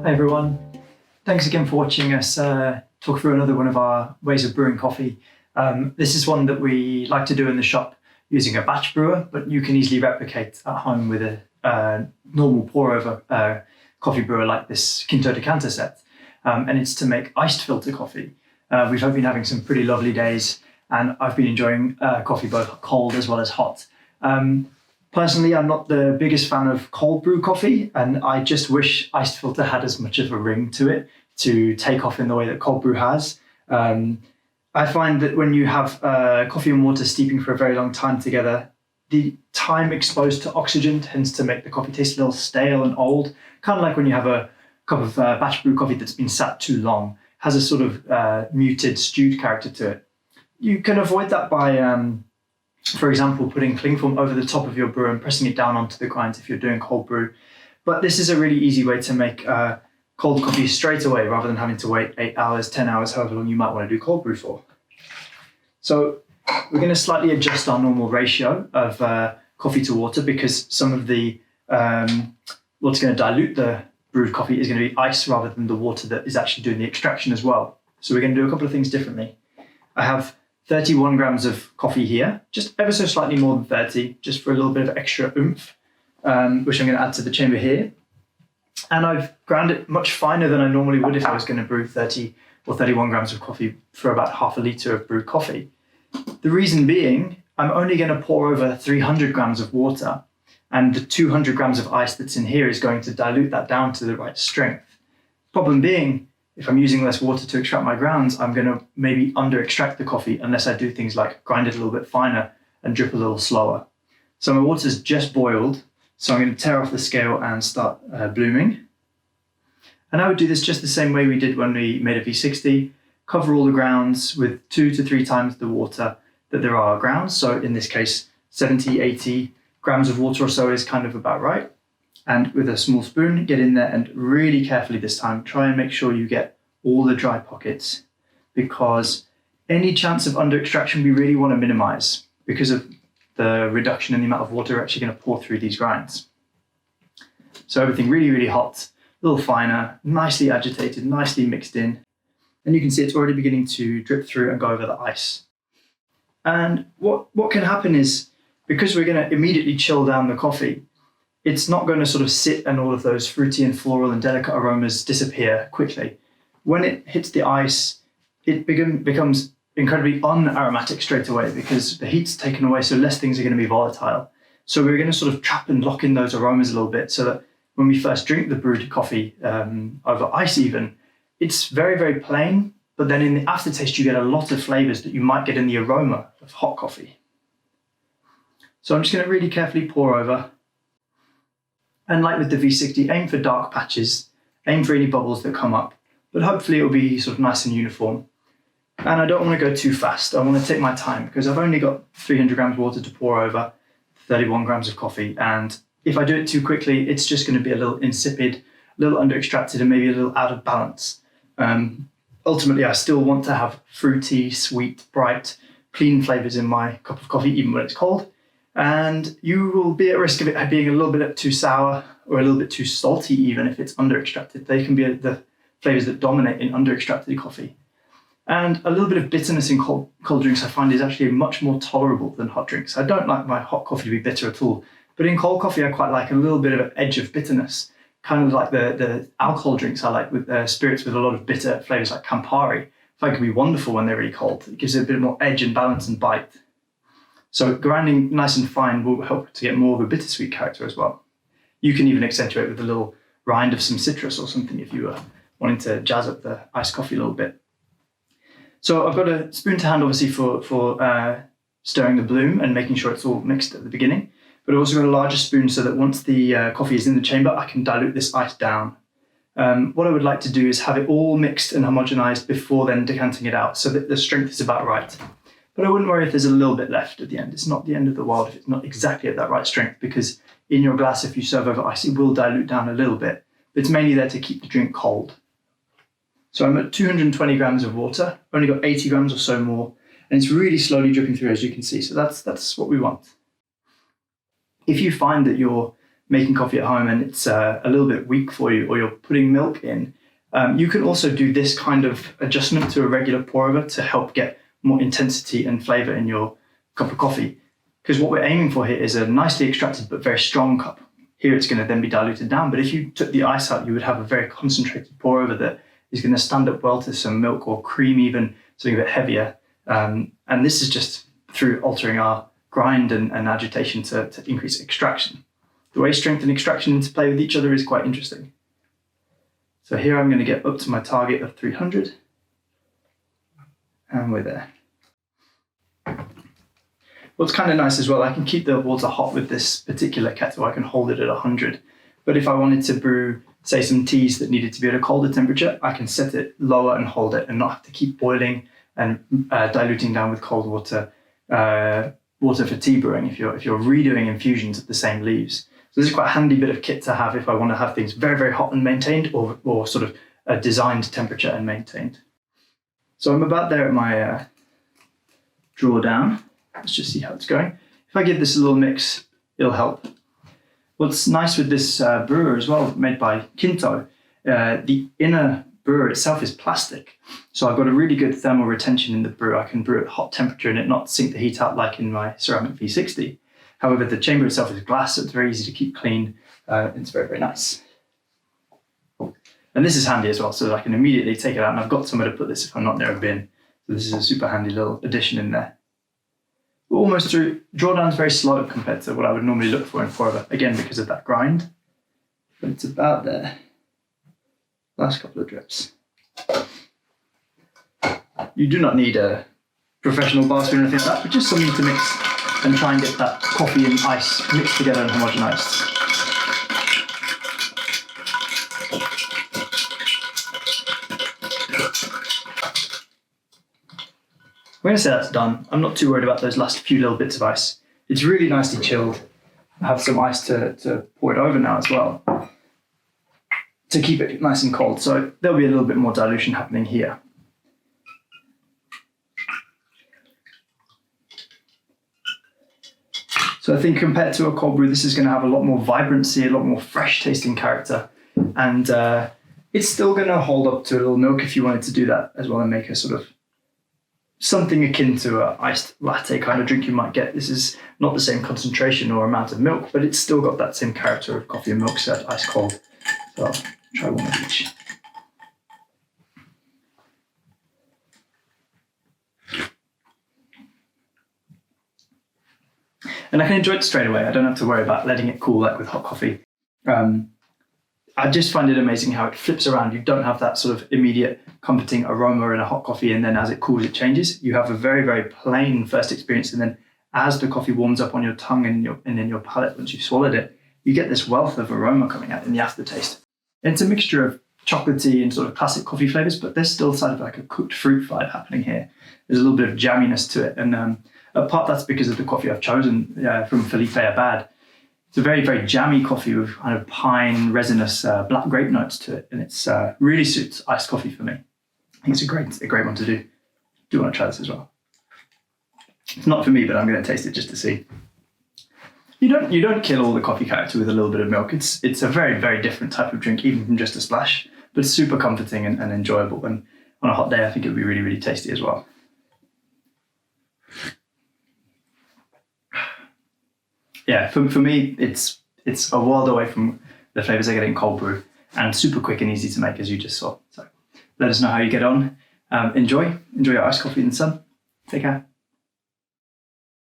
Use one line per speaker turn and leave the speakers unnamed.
Hi everyone. Thanks again for watching us talk through another one of our ways of brewing coffee. This is one that we like to do in the shop using a batch brewer, but you can easily replicate at home with a normal pour-over coffee brewer like this Quinto decanter set. And it's to make iced filter coffee. We've been having some pretty lovely days, and I've been enjoying coffee both cold as well as hot. Personally, I'm not the biggest fan of cold brew coffee, and I just wish iced filter had as much of a ring to it to take off in the way that cold brew has. I find that when you have coffee and water steeping for a very long time together, the time exposed to oxygen tends to make the coffee taste a little stale and old, kind of like when you have a cup of batch brew coffee that's been sat too long, has a sort of muted, stewed character to it. You can avoid that by for example, putting cling film over the top of your brew and pressing it down onto the grind if you're doing cold brew. But this is a really easy way to make cold coffee straight away rather than having to wait 8 hours, 10 hours, however long you might want to do cold brew for. So we're going to slightly adjust our normal ratio of coffee to water because some of the, what's going to dilute the brewed coffee is going to be ice rather than the water that is actually doing the extraction as well. So we're going to do a couple of things differently. I have 31 grams of coffee here, just ever so slightly more than 30, just for a little bit of extra oomph, which I'm going to add to the chamber here. And I've ground it much finer than I normally would if I was going to brew 30 or 31 grams of coffee for about half a litre of brewed coffee. The reason being, I'm only going to pour over 300 grams of water, and the 200 grams of ice that's in here is going to dilute that down to the right strength. Problem being, if I'm using less water to extract my grounds, I'm going to maybe under-extract the coffee unless I do things like grind it a little bit finer and drip a little slower. So my water's just boiled, so I'm going to tear off the scale and start blooming. And I would do this just the same way we did when we made a V60, cover all the grounds with 2 to 3 times the water that there are grounds. So in this case, 70, 80 grams of water or so is kind of about right. And with a small spoon, get in there and really carefully this time, try and make sure you get all the dry pockets, because any chance of under extraction we really want to minimize because of the reduction in the amount of water we're actually going to pour through these grinds. So everything really, really hot, a little finer, nicely agitated, nicely mixed in. And you can see it's already beginning to drip through and go over the ice. And what can happen is, because we're going to immediately chill down the coffee, it's not going to sort of sit and all of those fruity and floral and delicate aromas disappear quickly. When it hits the ice, it becomes incredibly unaromatic straight away because the heat's taken away, so less things are going to be volatile. So we're going to sort of trap and lock in those aromas a little bit so that when we first drink the brewed coffee over ice even, it's very, very plain, but then in the aftertaste you get a lot of flavors that you might get in the aroma of hot coffee. So I'm just going to really carefully pour over. And like with the V60, aim for dark patches, aim for any bubbles that come up, but hopefully it'll be sort of nice and uniform. And I don't want to go too fast. I want to take my time because I've only got 300 grams of water to pour over 31 grams of coffee. And if I do it too quickly, it's just going to be a little insipid, a little under extracted, and maybe a little out of balance. Ultimately, I still want to have fruity, sweet, bright, clean flavors in my cup of coffee, even when it's cold. And you will be at risk of it being a little bit too sour or a little bit too salty, even if it's under extracted. They can be the flavors that dominate in under extracted coffee. And a little bit of bitterness in cold drinks I find is actually much more tolerable than hot drinks. I don't like my hot coffee to be bitter at all, but in cold coffee I quite like a little bit of an edge of bitterness, kind of like the alcohol drinks I like with spirits with a lot of bitter flavors like Campari. I find it can be wonderful when they're really cold. It gives it a bit more edge and balance and bite. So grinding nice and fine will help to get more of a bittersweet character as well. You can even accentuate with a little rind of some citrus or something if you were wanting to jazz up the iced coffee a little bit. So I've got a spoon to hand obviously for stirring the bloom and making sure it's all mixed at the beginning, but I've also got a larger spoon so that once the coffee is in the chamber, I can dilute this ice down. What I would like to do is have it all mixed and homogenized before then decanting it out so that the strength is about right. But I wouldn't worry if there's a little bit left at the end. It's not the end of the world if it's not exactly at that right strength, because in your glass, if you serve over ice, it will dilute down a little bit. But it's mainly there to keep the drink cold. So I'm at 220 grams of water, only got 80 grams or so more, and it's really slowly dripping through, as you can see. So that's what we want. If you find that your making coffee at home and it's a little bit weak for you, or you're putting milk in, you can also do this kind of adjustment to a regular pour over to help get more intensity and flavor in your cup of coffee. Because what we're aiming for here is a nicely extracted but very strong cup. Here it's going to then be diluted down, but if you took the ice out, you would have a very concentrated pour over that is going to stand up well to some milk or cream, even something a bit heavier. And this is just through altering our grind and agitation to increase extraction. The way strength and extraction interplay with each other is quite interesting. So here I'm going to get up to my target of 300, and we're there. What's kind of nice as well, I can keep the water hot with this particular kettle. I can hold it at 100. But if I wanted to brew, say, some teas that needed to be at a colder temperature, I can set it lower and hold it and not have to keep boiling and diluting down with cold water for tea brewing if you're redoing infusions of the same leaves. So this is quite a handy bit of kit to have if I want to have things very, very hot and maintained, or sort of a designed temperature and maintained. So I'm about there at my draw down. Let's just see how it's going. If I give this a little mix, it'll help. What's nice with this brewer as well, made by Kinto, the inner brewer itself is plastic. So I've got a really good thermal retention in the brew. I can brew at hot temperature and it not sink the heat out like in my ceramic V60. However, the chamber itself is glass, so it's very easy to keep clean. It's very, very nice. And this is handy as well, so that I can immediately take it out, and I've got somewhere to put this if I'm not near a bin. So this is a super handy little addition in there. We're almost through. Drawdown's very slow compared to what I would normally look for in pour-over, again because of that grind. But it's about there. Last couple of drips. You do not need a professional bar spoon or anything like that, but just something to mix and try and get that coffee and ice mixed together and homogenized. I'm going to say that's done. I'm not too worried about those last few little bits of ice. It's really nicely chilled. I have some ice to pour it over now as well to keep it nice and cold. So there'll be a little bit more dilution happening here. So I think compared to a cold brew, this is going to have a lot more vibrancy, a lot more fresh tasting character. And it's still going to hold up to a little milk if you wanted to do that as well and make a sort of something akin to an iced latte kind of drink you might get. This is not the same concentration or amount of milk, but it's still got that same character of coffee and milk served ice cold. So I'll try one of each. And I can enjoy it straight away. I don't have to worry about letting it cool like with hot coffee. I just find it amazing how it flips around. You don't have that sort of immediate comforting aroma in a hot coffee, and then as it cools, it changes. You have a very, very plain first experience, and then as the coffee warms up on your tongue and in your palate, once you've swallowed it, you get this wealth of aroma coming out in the aftertaste. And it's a mixture of chocolatey and sort of classic coffee flavors, but there's still sort of like a cooked fruit vibe happening here. There's a little bit of jamminess to it, and a part that's because of the coffee I've chosen from Felipe Abad. It's a very, very jammy coffee with kind of pine, resinous black grape notes to it, and it's really suits iced coffee for me. I think it's a great one to do. Do want to try this as well. It's not for me, but I'm going to taste it just to see. You don't kill all the coffee character with a little bit of milk. It's a very, very different type of drink, even from just a splash, but it's super comforting and enjoyable. And on a hot day, I think it would be really, really tasty as well. Yeah, for me, it's a world away from the flavors I get in cold brew, and super quick and easy to make, as you just saw. So let us know how you get on. Enjoy your iced coffee in the sun. Take care.